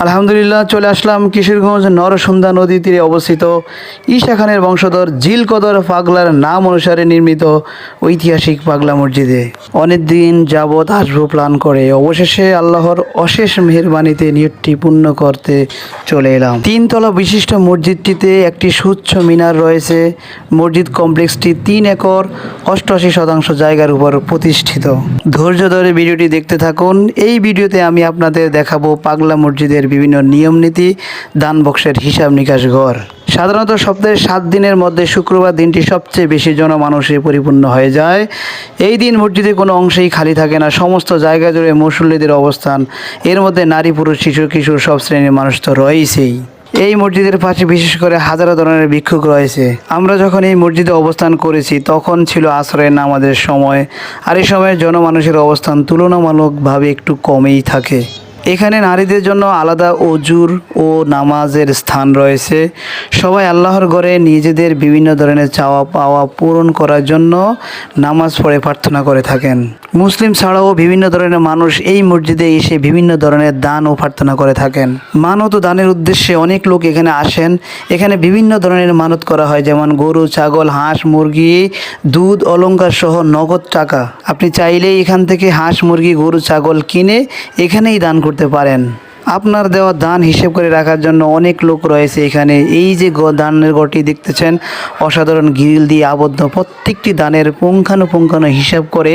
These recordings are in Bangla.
আলহামদুলিল্লাহ চলে আসলাম কিশোরগঞ্জ নরসুন্দা নদী তীরে অবস্থিত ঈশা খানের বংশধর জিল কদর পাগলার নাম অনুসারে নির্মিত ঐতিহাসিক পাগলা মসজিদে অনেক দিন যাবৎ আসবো প্ল্যান করে অবশেষে আল্লাহর অশেষ মেহেরবানিতে নিয়তটি পূর্ণ করতে চলে এলাম। তিনতলা বিশিষ্ট মসজিদটিতে একটি সুউচ্চ মিনার রয়েছে। মসজিদ কমপ্লেক্সটি 3 একর 88% জায়গার উপর প্রতিষ্ঠিত। ধৈর্য ধরে ভিডিওটি দেখতে থাকুন। এই ভিডিওতে আমি আপনাদের দেখাবো পাগলা মসজিদের বিভিন্ন নিয়ম নীতি, দান বক্সের হিসাব নিকাশ ঘর। সাধারণত সপ্তাহের 7 দিনের মধ্যে শুক্রবার দিনটি সবচেয়ে বেশি জনমানুষে পরিপূর্ণ হয়ে যায়। এই দিন মসজিদে কোনো অংশেই খালি থাকে না, সমস্ত জায়গা জুড়ে মুসল্লিদের অবস্থান। এর মধ্যে নারী, পুরুষ, শিশু, কিশোর সব শ্রেণীর মানুষ তো রয়েছেই। এই মসজিদের পাশে বিশেষ করে হাজারো ধরনের ভিক্ষুক রয়েছে। আমরা যখন এই মসজিদে অবস্থান করেছি তখন ছিল আসরের নামাজের সময়, আর এই সময় জনমানুষের অবস্থান তুলনামূলকভাবে একটু কমই থাকে। এখানে নারীদের জন্য আলাদা অজুর ও নামাজের স্থান রয়েছে। সবাই আল্লাহর ঘরে নিজেদের বিভিন্ন ধরনের চাওয়া পাওয়া পূরণ করার জন্য নামাজ পড়ে প্রার্থনা করে থাকেন। মুসলিম ছাড়াও বিভিন্ন ধরনের মানুষ এই মসজিদে এসে বিভিন্ন ধরনের দান ও প্রার্থনা করে থাকেন। মানত ও দানের উদ্দেশ্যে অনেক লোক এখানে আসেন। এখানে বিভিন্ন ধরনের মানত করা হয়, যেমন গরু, ছাগল, হাঁস, মুরগি, দুধ, অলংকার সহ নগদ টাকা। আপনি চাইলেই এখান থেকে হাঁস, মুরগি, গরু, ছাগল কিনে এখানেই দান করতে পারেন। আপনার দেওয়া দান হিসেব করে রাখার জন্য অনেক লোক রয়েছে এখানে। এই যে দানের ঘরটি দেখতেছেন, অসাধারণ গ্রিল দিয়ে আবদ্ধ। প্রত্যেকটি দানের পুঙ্খানুপুঙ্খানু হিসাব করে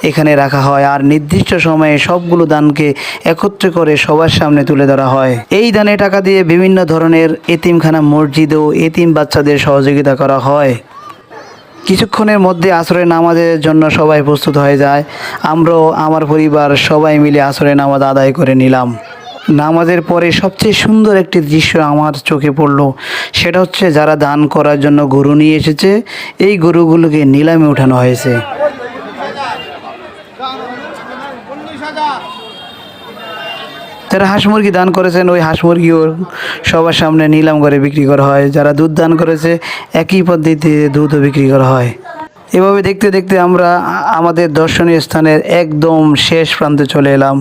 এখানে রাখা হয়, আর নির্দিষ্ট সময়ে সবগুলো দানকে একত্রে করে সবার সামনে তুলে ধরা হয়। এই দানের টাকা দিয়ে বিভিন্ন ধরনের এতিমখানা, মসজিদ ও এতিম বাচ্চাদের সহযোগিতা করা হয়। কিছুক্ষণের মধ্যে আসরের নামাজের জন্য সবাই প্রস্তুত হয়ে যায়। আমরাও আমার পরিবার সবাই মিলে আসরের নামাজ আদায় করে নিলাম। নামাজের পরে সবচেয়ে সুন্দর একটি দৃশ্য আমার চোখে পড়লো। সেটা হচ্ছে যারা দান করার জন্য গরু নিয়ে এসেছে, এই গরুগুলোকে নিলামে ওঠানো হয়েছে। যারা হাঁস মুরগি দান করেছেন, ওই হাঁস মুরগিও সবার সামনে নিলাম করে বিক্রি করা হয়। যারা দুধ দান করেছে, একই পদ্ধতিতে দুধও বিক্রি করা হয়। এভাবে দেখতে দেখতে আমরা আমাদের দর্শনীয় স্থানের একদম শেষ প্রান্তে চলে এলাম।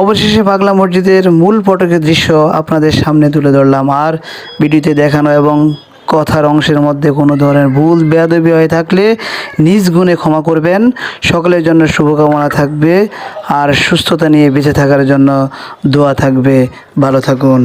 অবশেষে পাগলা মসজিদের মূল ফটকের দৃশ্য আপনাদের সামনে তুলে ধরলাম। আর ভিডিওতে দেখানো এবং কথার অংশের মধ্যে কোনো ধরনের ভুল বেয়াদবি হয়ে থাকলে নিজ গুণে ক্ষমা করবেন। সকলের জন্য শুভকামনা থাকবে, আর সুস্থতা নিয়ে বেঁচে থাকার জন্য দোয়া থাকবে। ভালো থাকুন।